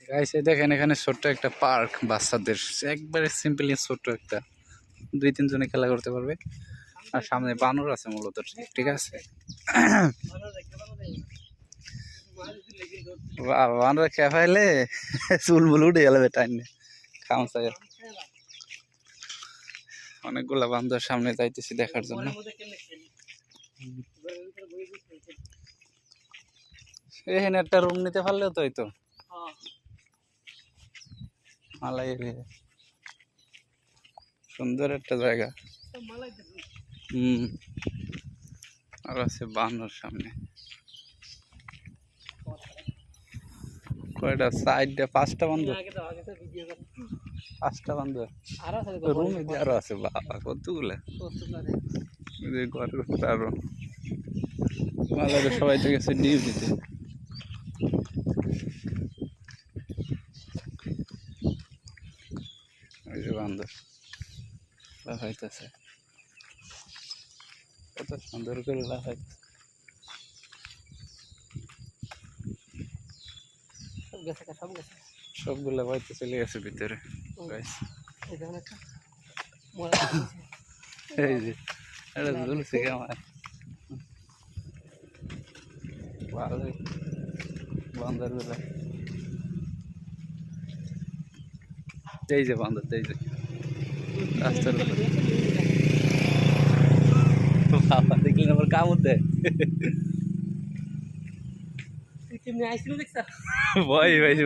Guys এই দেখেন এখানে ছোট্ট একটা পার্ক বাচ্চাদের একবারে সিম্পলি ছোট্ট একটা 2-3 জনে খেলা করতে পারবে। আর সামনে বানর আছে মূলত, ঠিক আছে। বানর খেপাইলে চুল মুল উঠে গেল টাইনে খামসায়। অনেকগুলা বান্দর সামনে যাইতেছি দেখার জন্য। এখানে একটা রুম নিতে পারলেও তো হইতো। মালাই সুন্দর একটা জায়গা। আর আছে বানর সামনে কয়টা, 4টা বান্দর, 5টা বান্দর রুমে দিয়ে আরো আছে। বাবা কতগুলা ঘরের উপরে আরো। মালাদের সবাই তো গেছে ডিউটিতে। ওই যে বান্দর লাফাইতেছে, কত সুন্দর করে লাফাইতেছে। সবগুলা বাইতে চলে গেছে ভিতরে। এই যে এটা ঝুলছে আমার ভালোই বান্দর গুলা। এই যে বান্দর, এই যে রাস্তার উপরে বাবা দেখলেন আমার কামড় দেয়। ভয় পাইছি